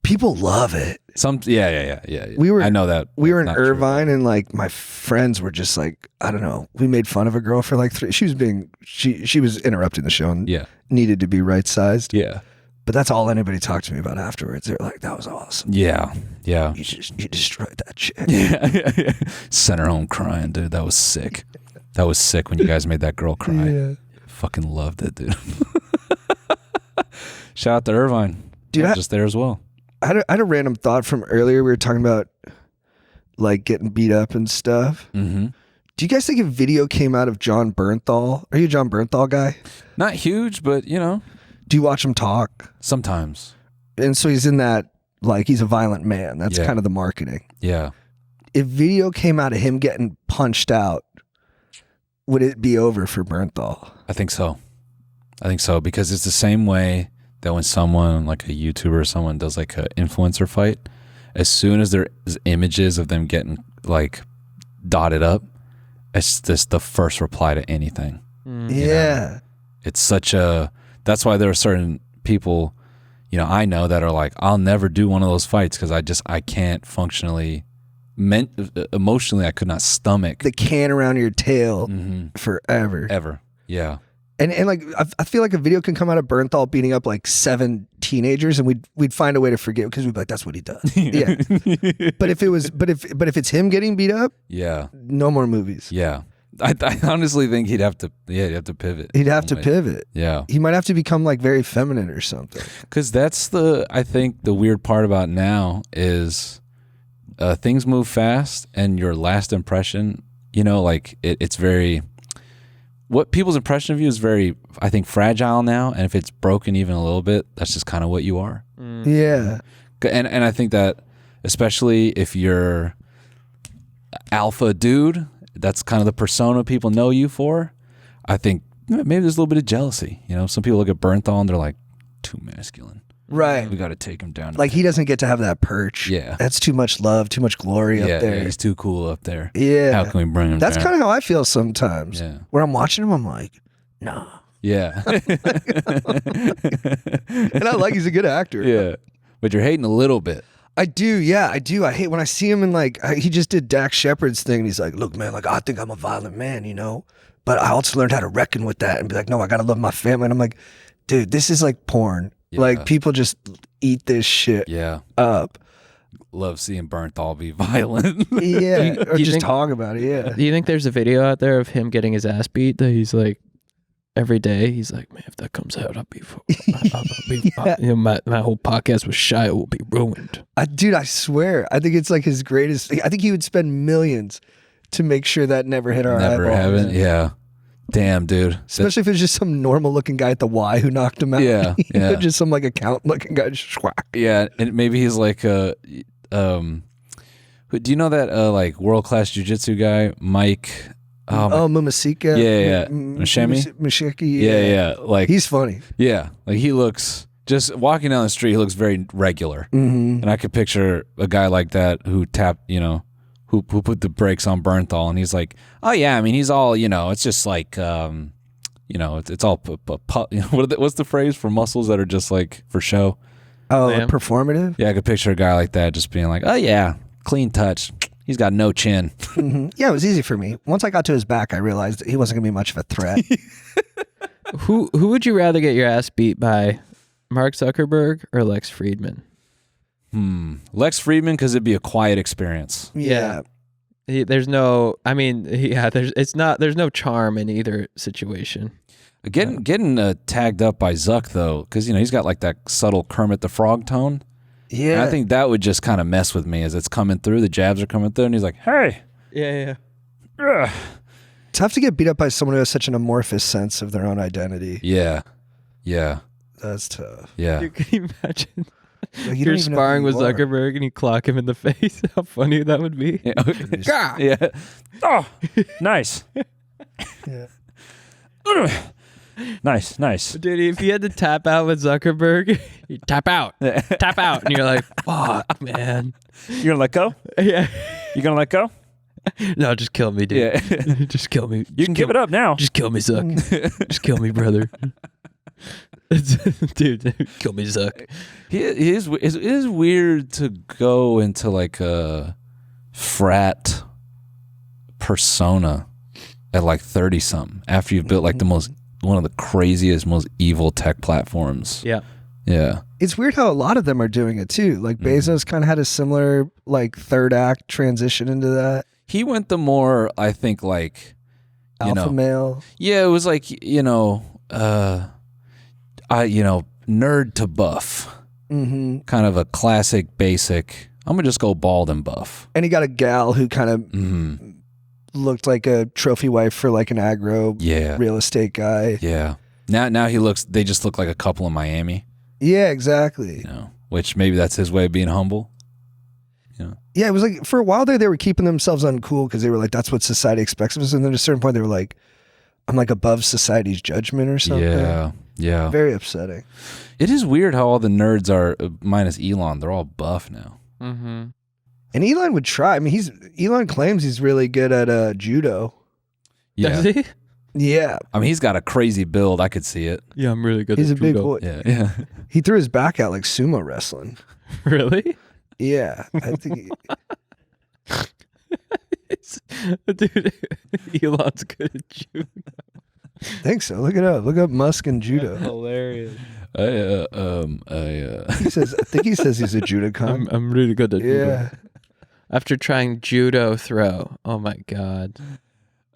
People love it. Yeah. I know that. We were in Not Irvine, and like my friends were just like, I don't know. We made fun of a girl for like 3. She was interrupting the show and needed to be right sized. Yeah. But that's all anybody talked to me about afterwards. They're like, that was awesome. Yeah. You destroyed that chick. Yeah. Sent her home crying, dude. That was sick. That was sick when you guys made that girl cry. Yeah. Fucking loved it, dude. Shout out to Irvine. Dude, just there as well. I had a random thought from earlier. We were talking about like getting beat up and stuff. Mm-hmm. Do you guys think a video came out of John Bernthal? Are you a John Bernthal guy? Not huge, but Do you watch him talk? sometimes. And so he's in that, like, he's a violent man. That's kind of the marketing. Yeah. If video came out of him getting punched out, would it be over for Bernthal? I think so because it's the same way that when someone like a YouTuber or someone does like an influencer fight, as soon as there's images of them getting like dotted up, it's just the first reply to anything. Yeah. It's that's why there are certain people, I know that are like, I'll never do one of those fights because I can't functionally, emotionally, I could not stomach The can around your tail forever. ever. Yeah. And like, I feel like a video can come out of Bernthal beating up like 7 teenagers, and we'd find a way to forget, because we'd be like, that's what he does. Yeah. But if it's him getting beat up, Yeah. no more movies. Yeah. I honestly think he'd have to pivot. He'd have to pivot. Yeah. He might have to become like very feminine or something. Because that's I think the weird part about now is things move fast, and your last impression, like it's very, what people's impression of you is very, I think, fragile now. And if it's broken even a little bit, that's just kind of what you are. Yeah. And I think that especially if you're alpha dude, that's kind of the persona people know you for. I think maybe there's a little bit of jealousy. Some people look at Bernthal and they're like, too masculine. Right. We got to take him down. Like he doesn't get to have that perch. Yeah. That's too much love, too much glory up there. Yeah, he's too cool up there. Yeah. How can we bring him That's down? kind of how I feel sometimes. Yeah. Where I'm watching him, I'm like, nah. Yeah. And I like he's a good actor. Yeah. But you're hating a little bit. I do, yeah, I do. I hate when I see him in like he just did Dax Shepard's thing and he's like, look, man, like I think I'm a violent man, you know? But I also learned how to reckon with that and be like, no, I gotta love my family. And I'm like, dude, this is like porn. Yeah. Like people just eat this shit up. Love seeing Bernthal be violent. Yeah. Or do you just think- talk about it, yeah. Do you think there's a video out there of him getting his ass beat that he's like every day? He's like, man, if that comes out, I'll be, Yeah. you know, my whole podcast with Shia will be ruined. Dude, I swear, I think it's like his greatest. I think he would spend millions to make sure that never hit our Never eyeballs. haven't. Yeah. Damn, dude. Especially if it's just some normal looking guy at the Y who knocked him out. Yeah, You know, yeah. just some like accountant looking guy. Just whack. Yeah, and maybe he's like do you know that like world class jiu-jitsu guy, Mike? Mumasika. Yeah. Mashemi? Mashiki. Yeah. Like He's funny. yeah, like he looks just walking down the street. He looks very regular, Mm-hmm. and I could picture a guy like that who tapped, who put the brakes on Bernthal, and he's like, oh yeah, I mean he's all, it's just like, it's all what's the phrase for muscles that are just like for show? Oh, Lamb? performative? Yeah, I could picture a guy like that just being like, oh yeah, clean touch. He's got no chin. Mm-hmm. Yeah, it was easy for me. Once I got to his back, I realized that he wasn't going to be much of a threat. Who would you rather get your ass beat by, Mark Zuckerberg or Lex Friedman? Lex Friedman, because it'd be a quiet experience. Yeah. There's no charm in either situation. Getting tagged up by Zuck though, because he's got like that subtle Kermit the Frog tone. Yeah. And I think that would just kind of mess with me as it's coming through. The jabs are coming through, and he's like, "Hey, Yeah. ugh." Tough to get beat up by someone who has such an amorphous sense of their own identity. yeah, That's tough. yeah." Dude, can you imagine? Like, you You're don't even know sparring who with you are. Zuckerberg and you clock him in the face. How funny that would be. Yeah. Yeah. Oh, nice. Yeah. Nice. Dude, if you had to tap out with Zuckerberg, you tap out, and you're like, fuck, man. You're gonna let go? Yeah. You gonna let go? No, just kill me, dude. Yeah. Just kill me. You can give it up now. Just kill me, Zuck. Just kill me, brother. Dude, kill me, Zuck. It is weird to go into like a frat persona at like 30 something after you've built like one of the craziest, most evil tech platforms. Yeah. Yeah. It's weird how a lot of them are doing it too. Like Bezos kind of had a similar like third act transition into that. He went the more, I think, like, Alpha male. yeah, it was like, nerd to buff. Mm-hmm. Kind of a classic, basic, I'm going to just go bald and buff. And he got a gal who kind of Mm-hmm. looked like a trophy wife for like an aggro Yeah. real estate guy. Yeah. Now they just look like a couple in Miami, Yeah, exactly. which maybe that's his way of being humble. Yeah, it was like for a while there, they were keeping themselves uncool because they were like, that's what society expects of us. And then at a certain point, they were like, I'm like above society's judgment or something. Yeah. Yeah. Very upsetting. It is weird how all the nerds are, minus Elon, they're all buff now. Mm-hmm. And Elon would try. I mean, Elon claims he's really good at judo. Yeah. Does he? Yeah, I mean, he's got a crazy build. I could see it. Yeah, I'm really good he's a at big judo. boy. Yeah. Yeah. He threw his back out like sumo wrestling. Really? Yeah, I think. Dude, Elon's good at judo. Think so. Look it up. Look up Musk and judo. Hilarious. I think he says he's a judokan. I'm really good at judo. Yeah. After trying judo throw, oh my god.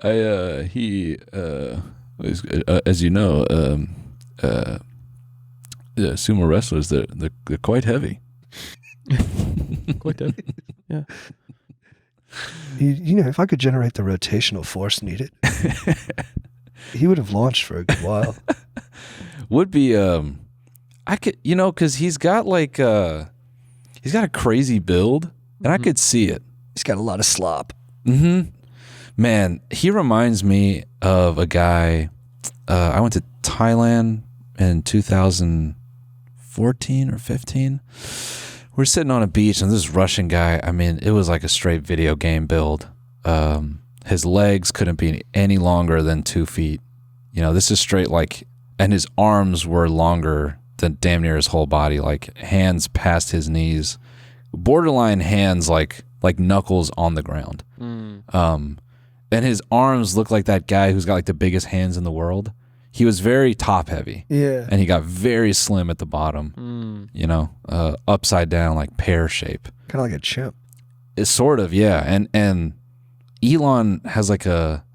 He as you know, sumo wrestlers, they're quite heavy. Quite a, yeah. If I could generate the rotational force needed, he would have launched for a good while. Would be I could, because he's got like he's got a crazy build, and I could see it. He's got a lot of slop. Mm-hmm. Man, he reminds me of a guy. I went to Thailand in 2004 14 or 15. We're sitting on a beach, and this Russian guy, I mean, it was like a straight video game build. His legs couldn't be any longer than 2 feet. You know, this is straight like, and his arms were longer than damn near his whole body, like hands past his knees, borderline hands like knuckles on the ground. And his arms look like that guy who's got like the biggest hands in the world. He was very top heavy. Yeah. And he got very slim at the bottom, you know, upside down, like pear shape. Kind of like a chimp. It's sort of, yeah. And Elon has like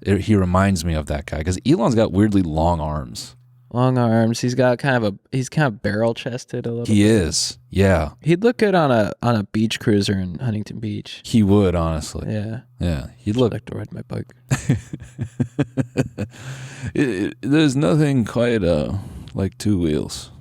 he reminds me of that guy because Elon's got weirdly long arms. Long arms. He's kind of barrel chested a little He bit. is, yeah. He'd look good on a beach cruiser in Huntington Beach. He would, honestly. Yeah. Yeah. He'd look. I'd like to ride my bike. There's nothing quite like 2 wheels.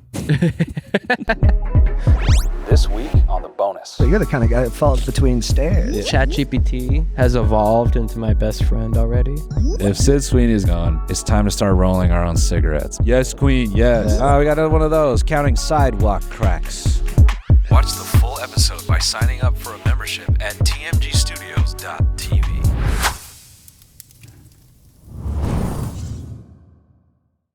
This week on the bonus. So you're the kind of guy that falls between stairs. ChatGPT has evolved into my best friend already. If Sid Sweeney's gone, it's time to start rolling our own cigarettes. Yes, Queen, yes. Oh, we got another one of those, counting sidewalk cracks. Watch the full episode by signing up for a membership at tmgstudios.tv.